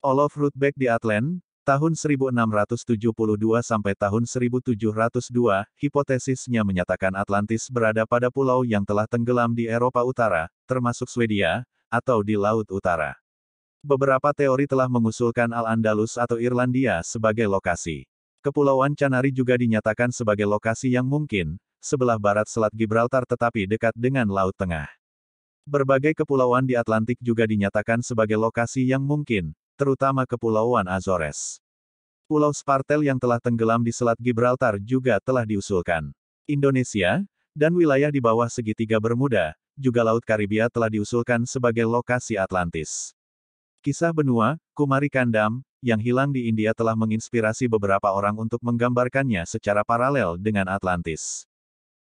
Olof Rudbeck di Atlant, tahun 1672 sampai tahun 1702, hipotesisnya menyatakan Atlantis berada pada pulau yang telah tenggelam di Eropa Utara, termasuk Swedia, atau di Laut Utara. Beberapa teori telah mengusulkan Al-Andalus atau Irlandia sebagai lokasi. Kepulauan Canary juga dinyatakan sebagai lokasi yang mungkin, sebelah barat Selat Gibraltar tetapi dekat dengan Laut Tengah. Berbagai kepulauan di Atlantik juga dinyatakan sebagai lokasi yang mungkin, terutama Kepulauan Azores. Pulau Spartel yang telah tenggelam di Selat Gibraltar juga telah diusulkan. Indonesia, dan wilayah di bawah segitiga Bermuda, juga Laut Karibia telah diusulkan sebagai lokasi Atlantis. Kisah benua, Kumari Kandam, yang hilang di India telah menginspirasi beberapa orang untuk menggambarkannya secara paralel dengan Atlantis.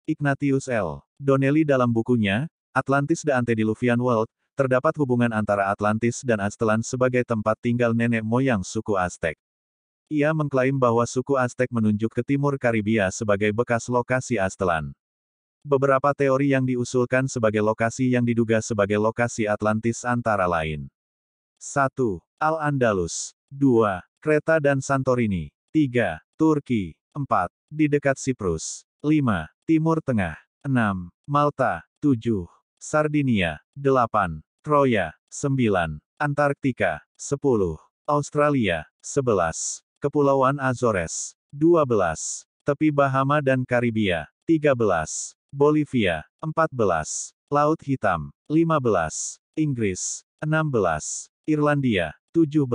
Ignatius L. Donnelly dalam bukunya, Atlantis The Antediluvian World, terdapat hubungan antara Atlantis dan Aztlan sebagai tempat tinggal nenek moyang suku Aztek. Ia mengklaim bahwa suku Aztek menunjuk ke timur Karibia sebagai bekas lokasi Aztlan. Beberapa teori yang diusulkan sebagai lokasi yang diduga sebagai lokasi Atlantis antara lain. 1. Al-Andalus. 2. Kreta dan Santorini. 3. Turki. 4. Di dekat Siprus. 5. Timur Tengah. 6. Malta. 7. Sardinia. 8. Troya. 9. Antarktika. 10. Australia. 11. Kepulauan Azores. 12. Tepi Bahama dan Karibia. 13. Bolivia. 14. Laut Hitam. 15. Inggris. 16. Irlandia. 17.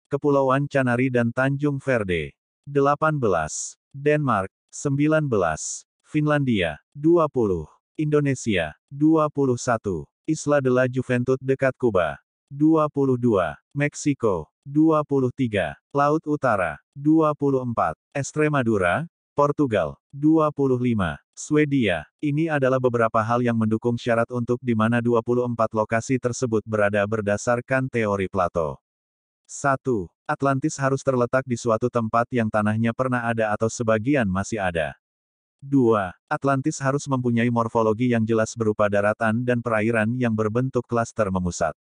Kepulauan Canary dan Tanjung Verde. 18. Denmark. 19. Finlandia. 20. Indonesia. 21. Isla de la Juventud dekat Kuba. 22. Meksiko. 23. Laut Utara. 24. Extremadura, Portugal. 25. Swedia. Ini adalah beberapa hal yang mendukung syarat untuk di mana 24 lokasi tersebut berada berdasarkan teori Plato. 1. Atlantis harus terletak di suatu tempat yang tanahnya pernah ada atau sebagian masih ada. 2. Atlantis harus mempunyai morfologi yang jelas berupa daratan dan perairan yang berbentuk klaster memusat.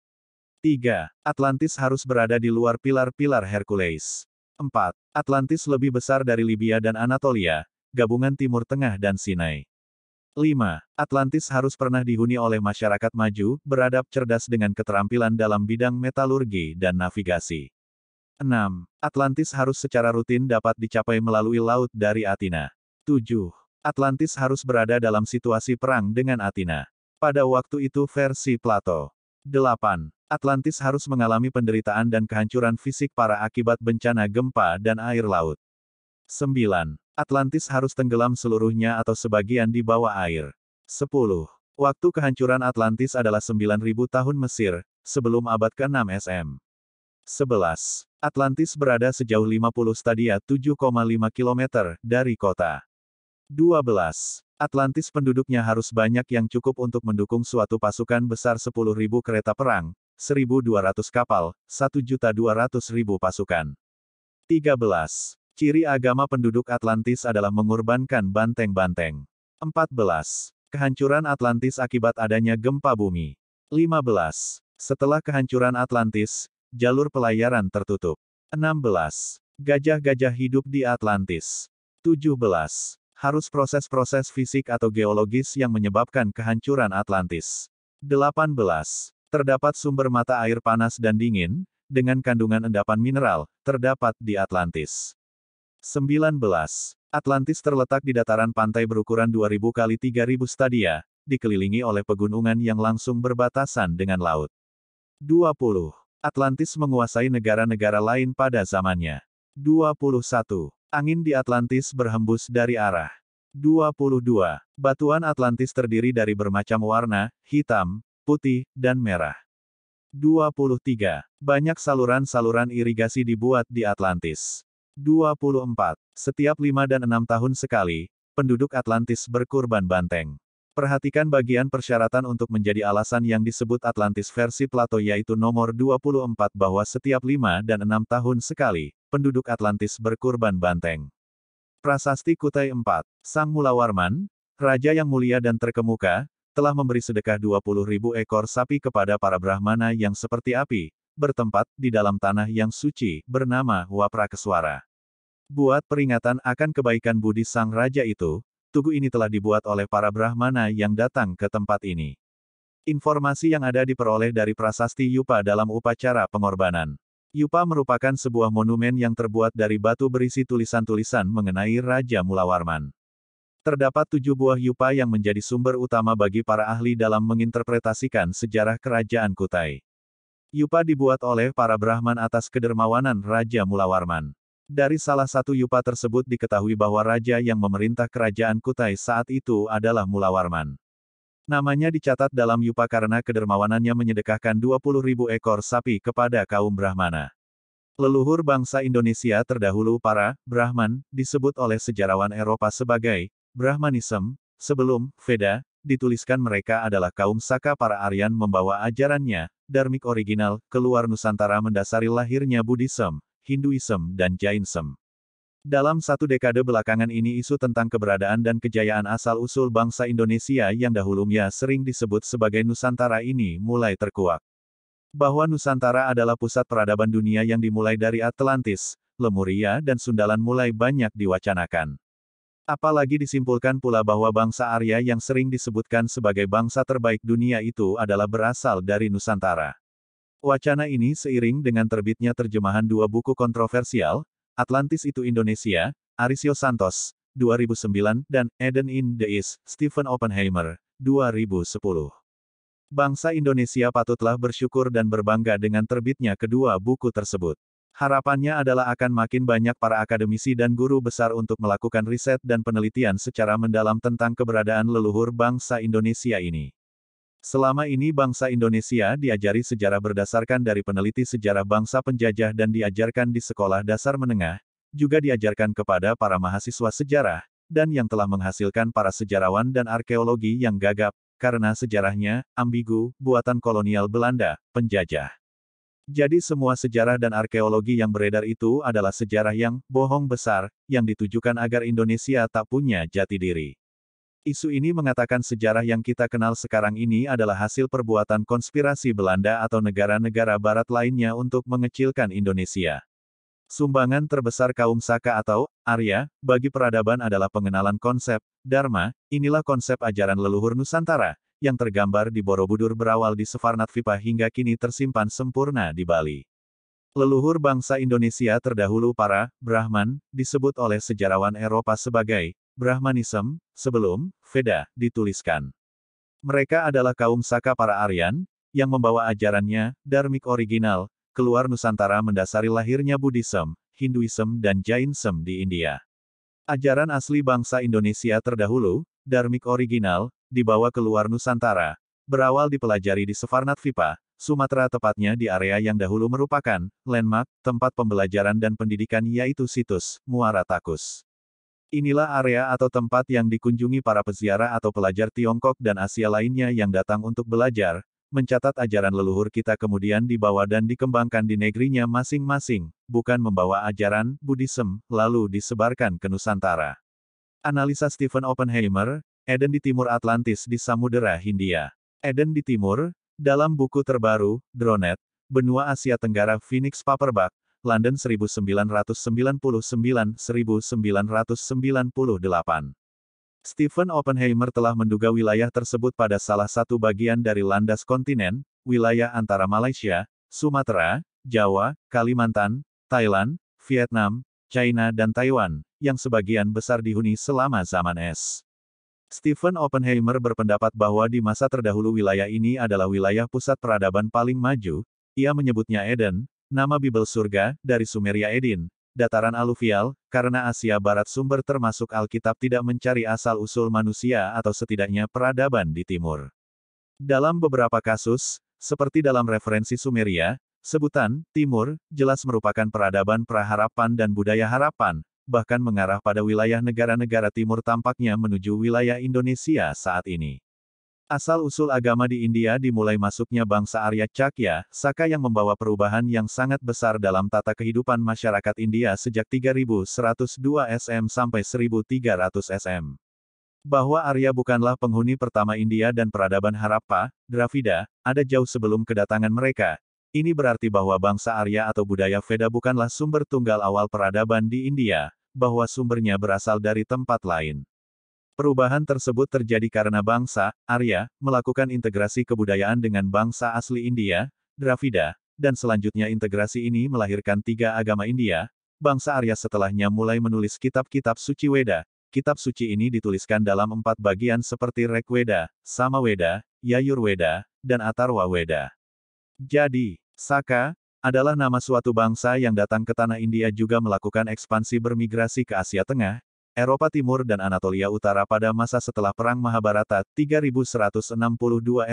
3. Atlantis harus berada di luar pilar-pilar Hercules. 4. Atlantis lebih besar dari Libya dan Anatolia, gabungan Timur Tengah dan Sinai. 5. Atlantis harus pernah dihuni oleh masyarakat maju, beradab cerdas dengan keterampilan dalam bidang metalurgi dan navigasi. 6. Atlantis harus secara rutin dapat dicapai melalui laut dari Athena. 7. Atlantis harus berada dalam situasi perang dengan Athena. Pada waktu itu versi Plato. 8. Atlantis harus mengalami penderitaan dan kehancuran fisik parah akibat bencana gempa dan air laut. 9. Atlantis harus tenggelam seluruhnya atau sebagian di bawah air. 10. Waktu kehancuran Atlantis adalah 9.000 tahun Mesir, sebelum abad ke-6 SM. 11. Atlantis berada sejauh 50 stadia 7,5 km dari kota. 12. Atlantis penduduknya harus banyak yang cukup untuk mendukung suatu pasukan besar 10.000 kereta perang, 1.200 kapal, 1.200.000 pasukan. 13. Ciri agama penduduk Atlantis adalah mengorbankan banteng-banteng. 14. Kehancuran Atlantis akibat adanya gempa bumi. 15. Setelah kehancuran Atlantis, jalur pelayaran tertutup. 16. Gajah-gajah hidup di Atlantis. 17. Harus proses-proses fisik atau geologis yang menyebabkan kehancuran Atlantis. 18. Terdapat sumber mata air panas dan dingin, dengan kandungan endapan mineral, terdapat di Atlantis. 19. Atlantis terletak di dataran pantai berukuran 2000 kali 3000 stadia, dikelilingi oleh pegunungan yang langsung berbatasan dengan laut. 20. Atlantis menguasai negara-negara lain pada zamannya. 21. Angin di Atlantis berhembus dari arah. 22. Batuan Atlantis terdiri dari bermacam warna, hitam, putih, dan merah. 23. Banyak saluran-saluran irigasi dibuat di Atlantis. 24. Setiap 5 dan 6 tahun sekali, penduduk Atlantis berkurban banteng. Perhatikan bagian persyaratan untuk menjadi alasan yang disebut Atlantis versi Plato yaitu nomor 24 bahwa setiap 5 dan 6 tahun sekali, penduduk Atlantis berkurban banteng. Prasasti Kutai 4. Sang Mulawarman, raja yang mulia dan terkemuka, telah memberi sedekah 20.000 ekor sapi kepada para Brahmana yang seperti api, bertempat di dalam tanah yang suci, bernama Waprakeswara. Buat peringatan akan kebaikan budi sang raja itu, tugu ini telah dibuat oleh para Brahmana yang datang ke tempat ini. Informasi yang ada diperoleh dari prasasti Yupa dalam upacara pengorbanan. Yupa merupakan sebuah monumen yang terbuat dari batu berisi tulisan-tulisan mengenai Raja Mulawarman. Terdapat 7 buah Yupa yang menjadi sumber utama bagi para ahli dalam menginterpretasikan sejarah kerajaan Kutai. Yupa dibuat oleh para Brahman atas kedermawanan Raja Mulawarman. Dari salah satu Yupa tersebut diketahui bahwa raja yang memerintah kerajaan Kutai saat itu adalah Mulawarman. Namanya dicatat dalam Yupa karena kedermawanannya menyedekahkan 20.000 ekor sapi kepada kaum Brahmana. Leluhur bangsa Indonesia terdahulu para Brahman disebut oleh sejarawan Eropa sebagai Brahmanism. Sebelum Veda dituliskan mereka adalah kaum Saka para Aryan membawa ajarannya, Dharmik original, keluar Nusantara mendasari lahirnya Buddhism, Hinduism dan Jainism. Dalam satu dekade belakangan ini isu tentang keberadaan dan kejayaan asal-usul bangsa Indonesia yang dahulunya sering disebut sebagai Nusantara ini mulai terkuak. Bahwa Nusantara adalah pusat peradaban dunia yang dimulai dari Atlantis, Lemuria dan Sundalan mulai banyak diwacanakan. Apalagi disimpulkan pula bahwa bangsa Arya yang sering disebutkan sebagai bangsa terbaik dunia itu adalah berasal dari Nusantara. Wacana ini seiring dengan terbitnya terjemahan 2 buku kontroversial, Atlantis itu Indonesia, Arisio Santos, 2009, dan Eden in the East, Stephen Oppenheimer, 2010. Bangsa Indonesia patutlah bersyukur dan berbangga dengan terbitnya kedua buku tersebut. Harapannya adalah akan makin banyak para akademisi dan guru besar untuk melakukan riset dan penelitian secara mendalam tentang keberadaan leluhur bangsa Indonesia ini. Selama ini bangsa Indonesia diajari sejarah berdasarkan dari peneliti sejarah bangsa penjajah dan diajarkan di sekolah dasar menengah, juga diajarkan kepada para mahasiswa sejarah, dan yang telah menghasilkan para sejarawan dan arkeologi yang gagap, karena sejarahnya ambigu, buatan kolonial Belanda, penjajah. Jadi semua sejarah dan arkeologi yang beredar itu adalah sejarah yang bohong besar, yang ditujukan agar Indonesia tak punya jati diri. Isu ini mengatakan sejarah yang kita kenal sekarang ini adalah hasil perbuatan konspirasi Belanda atau negara-negara barat lainnya untuk mengecilkan Indonesia. Sumbangan terbesar kaum Saka atau Arya bagi peradaban adalah pengenalan konsep Dharma. Inilah konsep ajaran leluhur Nusantara yang tergambar di Borobudur berawal di Savarnatvipa hingga kini tersimpan sempurna di Bali. Leluhur bangsa Indonesia terdahulu para Brahman disebut oleh sejarawan Eropa sebagai Brahmanism, sebelum Veda dituliskan. Mereka adalah kaum Saka para Aryan, yang membawa ajarannya, Dharmik original, keluar Nusantara mendasari lahirnya Buddhism, Hinduism dan Jainism di India. Ajaran asli bangsa Indonesia terdahulu, Dharmik original, dibawa keluar Nusantara, berawal dipelajari di Savarnatvipa, Sumatera tepatnya di area yang dahulu merupakan landmark, tempat pembelajaran dan pendidikan yaitu situs Muara Takus. Inilah area atau tempat yang dikunjungi para peziarah atau pelajar Tiongkok dan Asia lainnya yang datang untuk belajar, mencatat ajaran leluhur kita kemudian dibawa dan dikembangkan di negerinya masing-masing, bukan membawa ajaran Buddhism, lalu disebarkan ke Nusantara. Analisa Stephen Oppenheimer, Eden di Timur Atlantis di Samudera Hindia. Eden di Timur, dalam buku terbaru, Dronet, Benua Asia Tenggara Phoenix Paperback, London 1999-1998. Stephen Oppenheimer telah menduga wilayah tersebut pada salah satu bagian dari landas kontinen, wilayah antara Malaysia, Sumatera, Jawa, Kalimantan, Thailand, Vietnam, China dan Taiwan, yang sebagian besar dihuni selama zaman es. Stephen Oppenheimer berpendapat bahwa di masa terdahulu wilayah ini adalah wilayah pusat peradaban paling maju. Ia menyebutnya Eden, nama Bibel surga, dari Sumeria Edin, dataran aluvial, karena Asia Barat sumber termasuk Alkitab tidak mencari asal-usul manusia atau setidaknya peradaban di timur. Dalam beberapa kasus, seperti dalam referensi Sumeria, sebutan timur jelas merupakan peradaban pra-Harapan dan budaya Harapan, bahkan mengarah pada wilayah negara-negara timur tampaknya menuju wilayah Indonesia saat ini. Asal-usul agama di India dimulai masuknya bangsa Arya Cakya, Saka yang membawa perubahan yang sangat besar dalam tata kehidupan masyarakat India sejak 3102 SM sampai 1300 SM. Bahwa Arya bukanlah penghuni pertama India dan peradaban Harappa, Dravida, ada jauh sebelum kedatangan mereka. Ini berarti bahwa bangsa Arya atau budaya Veda bukanlah sumber tunggal awal peradaban di India, bahwa sumbernya berasal dari tempat lain. Perubahan tersebut terjadi karena bangsa Arya melakukan integrasi kebudayaan dengan bangsa asli India, Dravida, dan selanjutnya integrasi ini melahirkan tiga agama India. Bangsa Arya setelahnya mulai menulis kitab-kitab suci Weda. Kitab suci ini dituliskan dalam 4 bagian seperti Rigveda, Samaweda, Yajurveda, dan Atharva Weda. Jadi, Saka adalah nama suatu bangsa yang datang ke tanah India juga melakukan ekspansi bermigrasi ke Asia Tengah, Eropa Timur dan Anatolia Utara pada masa setelah Perang Mahabharata 3162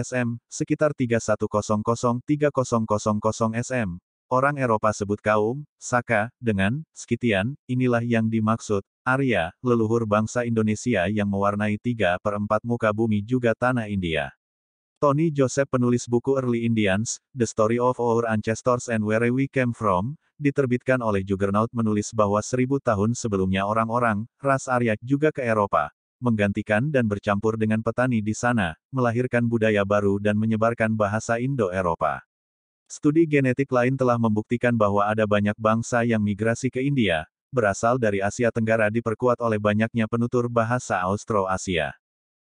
SM, sekitar 3100-3000 SM. Orang Eropa sebut kaum Saka dengan Scythian, inilah yang dimaksud. Arya, leluhur bangsa Indonesia yang mewarnai 3/4 muka bumi juga tanah India. Tony Joseph penulis buku Early Indians, The Story of Our Ancestors and Where We Came From, diterbitkan oleh Juggernaut menulis bahwa 1000 tahun sebelumnya orang-orang, ras Arya juga ke Eropa, menggantikan dan bercampur dengan petani di sana, melahirkan budaya baru dan menyebarkan bahasa Indo-Eropa. Studi genetik lain telah membuktikan bahwa ada banyak bangsa yang migrasi ke India, berasal dari Asia Tenggara diperkuat oleh banyaknya penutur bahasa Austro-Asia.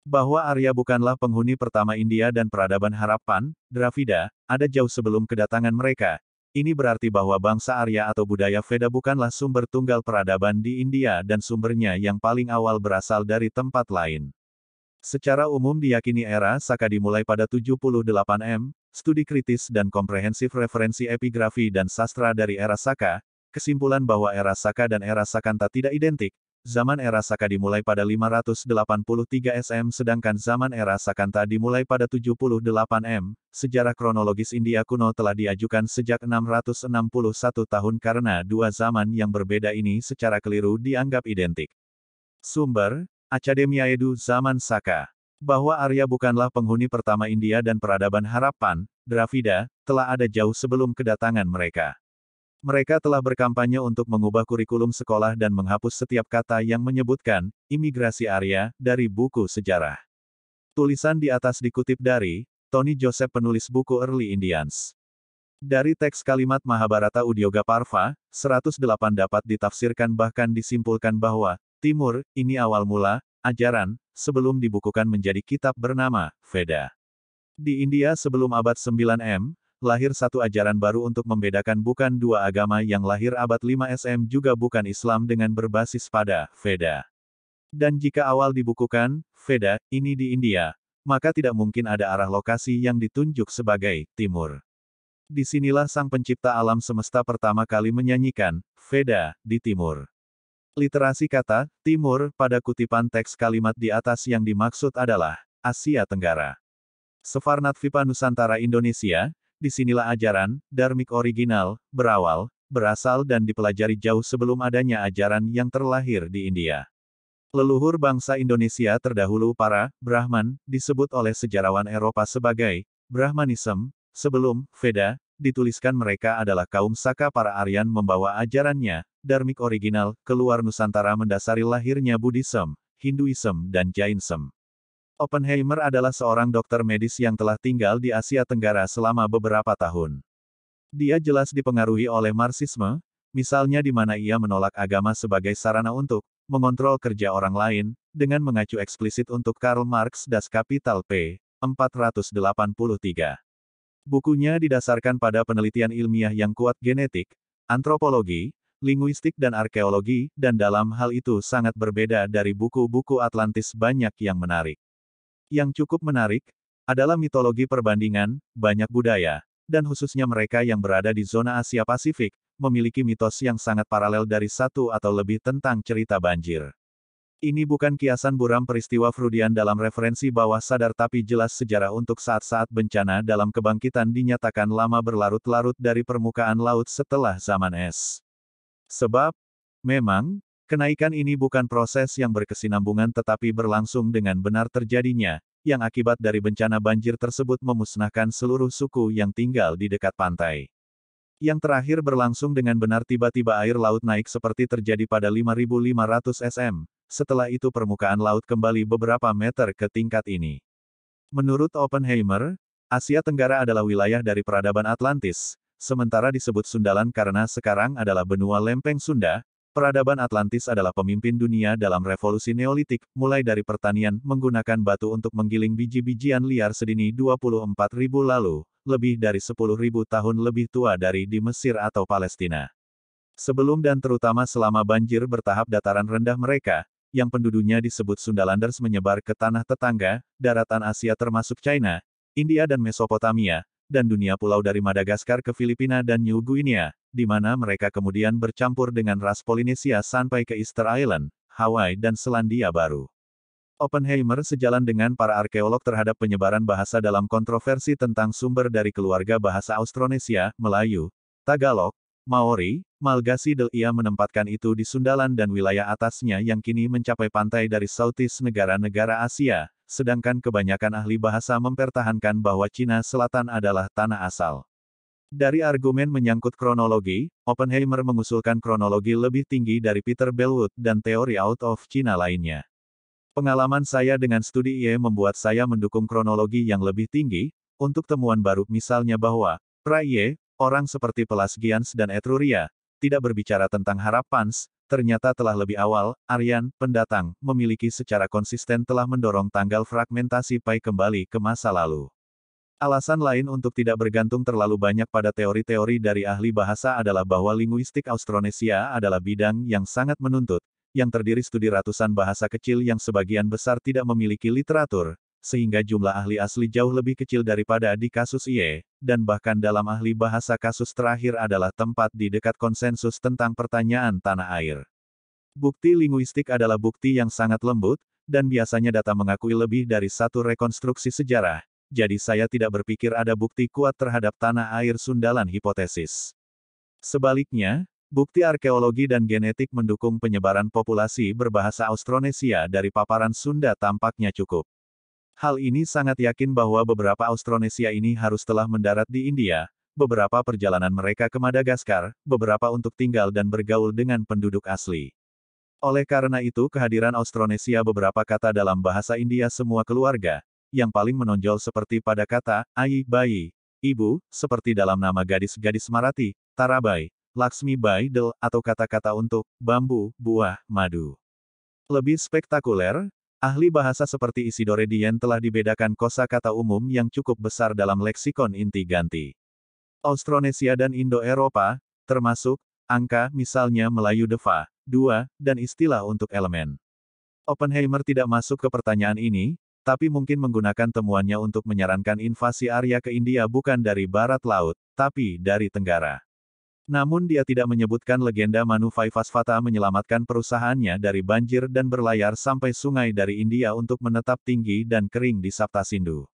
Bahwa Arya bukanlah penghuni pertama India dan peradaban Harappan, Dravida, ada jauh sebelum kedatangan mereka. Ini berarti bahwa bangsa Arya atau budaya Veda bukanlah sumber tunggal peradaban di India dan sumbernya yang paling awal berasal dari tempat lain. Secara umum diyakini era Saka dimulai pada 78 M, studi kritis dan komprehensif referensi epigrafi dan sastra dari era Saka, kesimpulan bahwa era Saka dan era Sakanta tidak identik. Zaman era Saka dimulai pada 583 SM sedangkan zaman era Sakanta dimulai pada 78 M. Sejarah kronologis India kuno telah diajukan sejak 661 tahun karena dua zaman yang berbeda ini secara keliru dianggap identik. Sumber, Academia Edu Zaman Saka. Bahwa Arya bukanlah penghuni pertama India dan peradaban Harappan, Dravida, telah ada jauh sebelum kedatangan mereka. Mereka telah berkampanye untuk mengubah kurikulum sekolah dan menghapus setiap kata yang menyebutkan imigrasi Arya dari buku sejarah. Tulisan di atas dikutip dari Tony Joseph penulis buku Early Indians. Dari teks kalimat Mahabharata Udyoga Parva, 108 dapat ditafsirkan bahkan disimpulkan bahwa Timur, ini awal mula, ajaran, sebelum dibukukan menjadi kitab bernama Veda. Di India sebelum abad 9 M, lahir satu ajaran baru untuk membedakan bukan dua agama yang lahir abad 5 SM juga bukan Islam dengan berbasis pada Veda. Dan jika awal dibukukan, Veda, ini di India, maka tidak mungkin ada arah lokasi yang ditunjuk sebagai Timur. Disinilah sang pencipta alam semesta pertama kali menyanyikan Veda di Timur. Literasi kata Timur pada kutipan teks kalimat di atas yang dimaksud adalah Asia Tenggara. Savarnatvipa Nusantara Indonesia. Disinilah ajaran, dharmik original, berasal dan dipelajari jauh sebelum adanya ajaran yang terlahir di India. Leluhur bangsa Indonesia terdahulu para Brahman, disebut oleh sejarawan Eropa sebagai Brahmanism, sebelum Veda, dituliskan mereka adalah kaum Saka para Aryan membawa ajarannya, dharmik original, keluar Nusantara mendasari lahirnya Buddhism, Hinduism dan Jainism. Oppenheimer adalah seorang dokter medis yang telah tinggal di Asia Tenggara selama beberapa tahun. Dia jelas dipengaruhi oleh Marxisme, misalnya di mana ia menolak agama sebagai sarana untuk mengontrol kerja orang lain, dengan mengacu eksplisit untuk Karl Marx Das Kapital p. 483. Bukunya didasarkan pada penelitian ilmiah yang kuat genetik, antropologi, linguistik dan arkeologi, dan dalam hal itu sangat berbeda dari buku-buku Atlantis banyak yang menarik. Yang cukup menarik, adalah mitologi perbandingan, banyak budaya, dan khususnya mereka yang berada di zona Asia Pasifik, memiliki mitos yang sangat paralel dari satu atau lebih tentang cerita banjir. Ini bukan kiasan buram peristiwa Freudian dalam referensi bawah sadar tapi jelas sejarah untuk saat-saat bencana dalam kebangkitan dinyatakan lama berlarut-larut dari permukaan laut setelah zaman es. Sebab, memang, kenaikan ini bukan proses yang berkesinambungan tetapi berlangsung dengan benar terjadinya, yang akibat dari bencana banjir tersebut memusnahkan seluruh suku yang tinggal di dekat pantai. Yang terakhir berlangsung dengan benar tiba-tiba air laut naik seperti terjadi pada 5500 SM, setelah itu permukaan laut kembali beberapa meter ke tingkat ini. Menurut Oppenheimer, Asia Tenggara adalah wilayah dari peradaban Atlantis, sementara disebut Sundalan karena sekarang adalah benua lempeng Sunda. Peradaban Atlantis adalah pemimpin dunia dalam revolusi Neolitik, mulai dari pertanian menggunakan batu untuk menggiling biji-bijian liar sedini 24.000 lalu, lebih dari 10.000 tahun lebih tua dari di Mesir atau Palestina. Sebelum dan terutama selama banjir bertahap dataran rendah mereka, yang penduduknya disebut Sundalanders menyebar ke tanah tetangga, daratan Asia termasuk China, India dan Mesopotamia, dan dunia pulau dari Madagaskar ke Filipina dan New Guinea, di mana mereka kemudian bercampur dengan ras Polinesia sampai ke Easter Island, Hawaii dan Selandia Baru. Oppenheimer sejalan dengan para arkeolog terhadap penyebaran bahasa dalam kontroversi tentang sumber dari keluarga bahasa Austronesia, Melayu, Tagalog, Maori, Malagasy. Ia menempatkan itu di Sundaland dan wilayah atasnya yang kini mencapai pantai dari Southeast negara-negara Asia, sedangkan kebanyakan ahli bahasa mempertahankan bahwa Cina Selatan adalah tanah asal. Dari argumen menyangkut kronologi, Oppenheimer mengusulkan kronologi lebih tinggi dari Peter Bellwood dan teori out of China lainnya. Pengalaman saya dengan studi IE membuat saya mendukung kronologi yang lebih tinggi, untuk temuan baru misalnya bahwa, pra-IE, orang seperti Pelasgians dan Etruria, tidak berbicara tentang Harappans, ternyata telah lebih awal, Aryan, pendatang, memiliki secara konsisten telah mendorong tanggal fragmentasi pai kembali ke masa lalu. Alasan lain untuk tidak bergantung terlalu banyak pada teori-teori dari ahli bahasa adalah bahwa linguistik Austronesia adalah bidang yang sangat menuntut, yang terdiri studi ratusan bahasa kecil yang sebagian besar tidak memiliki literatur, sehingga jumlah ahli asli jauh lebih kecil daripada di kasus IE, dan bahkan dalam ahli bahasa kasus terakhir adalah tempat di dekat konsensus tentang pertanyaan tanah air. Bukti linguistik adalah bukti yang sangat lembut, dan biasanya data mengakui lebih dari satu rekonstruksi sejarah. Jadi saya tidak berpikir ada bukti kuat terhadap tanah air Sundalan hipotesis. Sebaliknya, bukti arkeologi dan genetik mendukung penyebaran populasi berbahasa Austronesia dari paparan Sunda tampaknya cukup. Hal ini sangat yakin bahwa beberapa Austronesia ini harus telah mendarat di India, beberapa perjalanan mereka ke Madagaskar, beberapa untuk tinggal dan bergaul dengan penduduk asli. Oleh karena itu kehadiran Austronesia beberapa kata dalam bahasa India semua keluarga, yang paling menonjol seperti pada kata, ai, bayi, ibu, seperti dalam nama gadis-gadis Marathi, Tarabai, Laksmi Bai Del, atau kata-kata untuk, bambu, buah, madu. Lebih spektakuler, ahli bahasa seperti Isidore Dien telah dibedakan kosakata umum yang cukup besar dalam leksikon inti-ganti Austronesia dan Indo-Eropa, termasuk, angka, misalnya Melayu Deva, 2, dan istilah untuk elemen. Oppenheimer tidak masuk ke pertanyaan ini, tapi mungkin menggunakan temuannya untuk menyarankan invasi Arya ke India bukan dari barat laut, tapi dari tenggara. Namun dia tidak menyebutkan legenda Manu Vaivasvata menyelamatkan perusahaannya dari banjir dan berlayar sampai sungai dari India untuk menetap tinggi dan kering di Saptasindu.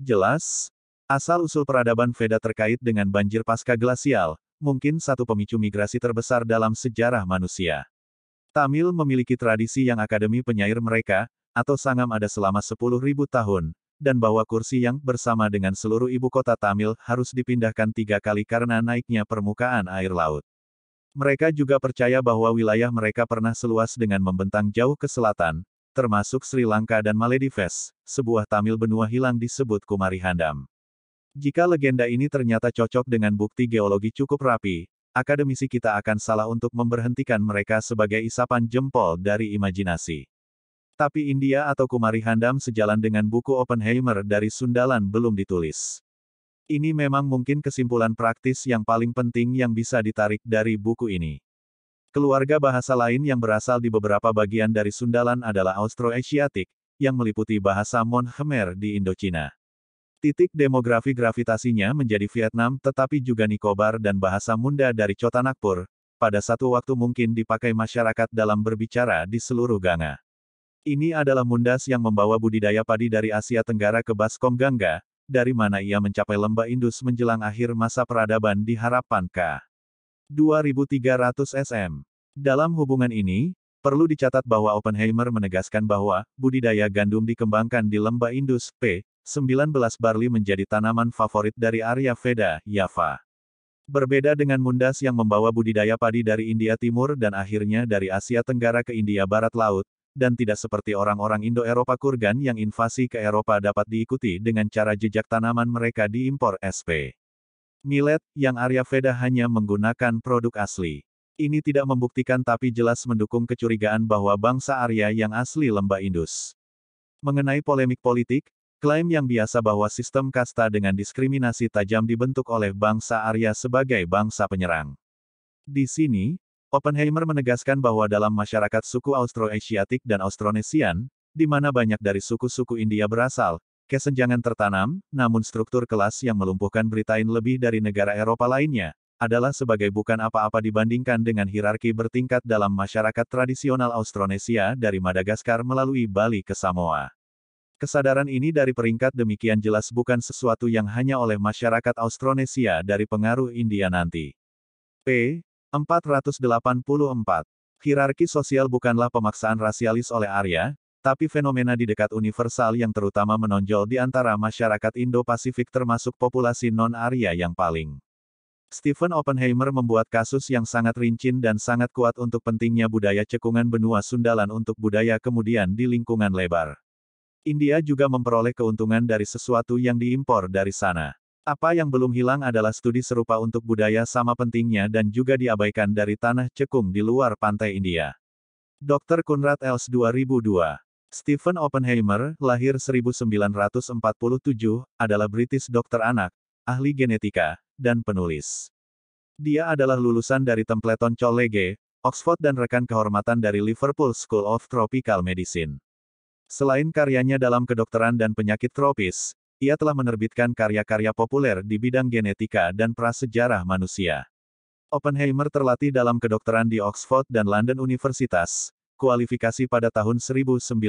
Jelas, asal-usul peradaban Veda terkait dengan banjir pasca glasial, mungkin satu pemicu migrasi terbesar dalam sejarah manusia. Tamil memiliki tradisi yang akademi penyair mereka, atau Sangam ada selama 10.000 tahun, dan bahwa kursi yang bersama dengan seluruh ibu kota Tamil harus dipindahkan 3 kali karena naiknya permukaan air laut. Mereka juga percaya bahwa wilayah mereka pernah seluas dengan membentang jauh ke selatan, termasuk Sri Lanka dan Maldives, sebuah Tamil benua hilang disebut Kumarihandam. Jika legenda ini ternyata cocok dengan bukti geologi cukup rapi, akademisi kita akan salah untuk memberhentikan mereka sebagai isapan jempol dari imajinasi. Tapi India atau Kumarihandam sejalan dengan buku Oppenheimer dari Sundalan belum ditulis. Ini memang mungkin kesimpulan praktis yang paling penting yang bisa ditarik dari buku ini. Keluarga bahasa lain yang berasal di beberapa bagian dari Sundalan adalah Austroasiatik, yang meliputi bahasa Mon Khmer di Indochina. Titik demografi gravitasinya menjadi Vietnam tetapi juga Nicobar dan bahasa Munda dari Chotanagpur, pada satu waktu mungkin dipakai masyarakat dalam berbicara di seluruh Ganga. Ini adalah Mundas yang membawa budidaya padi dari Asia Tenggara ke Baskom Gangga, dari mana ia mencapai lembah Indus menjelang akhir masa peradaban di Harappan k. 2300 SM. Dalam hubungan ini, perlu dicatat bahwa Oppenheimer menegaskan bahwa budidaya gandum dikembangkan di lembah Indus, p. 19 barley menjadi tanaman favorit dari Arya Veda, Java. Berbeda dengan Mundas yang membawa budidaya padi dari India Timur dan akhirnya dari Asia Tenggara ke India Barat Laut, dan tidak seperti orang-orang Indo-Eropa Kurgan yang invasi ke Eropa dapat diikuti dengan cara jejak tanaman mereka diimpor SP. Millet, yang Arya Veda hanya menggunakan produk asli. Ini tidak membuktikan tapi jelas mendukung kecurigaan bahwa bangsa Arya yang asli lembah Indus. Mengenai polemik politik, klaim yang biasa bahwa sistem kasta dengan diskriminasi tajam dibentuk oleh bangsa Arya sebagai bangsa penyerang. Di sini, Oppenheimer menegaskan bahwa dalam masyarakat suku Austroasiatik dan Austronesian, di mana banyak dari suku-suku India berasal, kesenjangan tertanam, namun struktur kelas yang melumpuhkan Britain lebih dari negara Eropa lainnya, adalah sebagai bukan apa-apa dibandingkan dengan hierarki bertingkat dalam masyarakat tradisional Austronesia dari Madagaskar melalui Bali ke Samoa. Kesadaran ini dari peringkat demikian jelas bukan sesuatu yang hanya oleh masyarakat Austronesia dari pengaruh India nanti. P. 484. Hierarki sosial bukanlah pemaksaan rasialis oleh Arya, tapi fenomena di dekat universal yang terutama menonjol di antara masyarakat Indo-Pasifik termasuk populasi non-Arya yang paling. Stephen Oppenheimer membuat kasus yang sangat rinci dan sangat kuat untuk pentingnya budaya cekungan benua Sundalan untuk budaya kemudian di lingkungan lebar. India juga memperoleh keuntungan dari sesuatu yang diimpor dari sana. Apa yang belum hilang adalah studi serupa untuk budaya sama pentingnya dan juga diabaikan dari tanah cekung di luar pantai India. Dr. Conrad Els 2002. Stephen Oppenheimer, lahir 1947, adalah British dokter anak, ahli genetika, dan penulis. Dia adalah lulusan dari Templeton College, Oxford dan rekan kehormatan dari Liverpool School of Tropical Medicine. Selain karyanya dalam kedokteran dan penyakit tropis, ia telah menerbitkan karya-karya populer di bidang genetika dan prasejarah manusia. Oppenheimer terlatih dalam kedokteran di Oxford dan London Universitas, kualifikasi pada tahun 1971.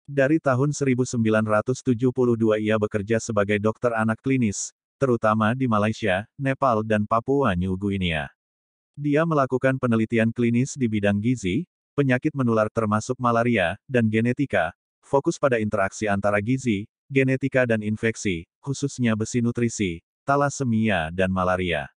Dari tahun 1972 ia bekerja sebagai dokter anak klinis, terutama di Malaysia, Nepal dan Papua New Guinea. Dia melakukan penelitian klinis di bidang gizi, penyakit menular termasuk malaria, dan genetika, fokus pada interaksi antara gizi, genetika dan infeksi, khususnya besi nutrisi, talasemia dan malaria.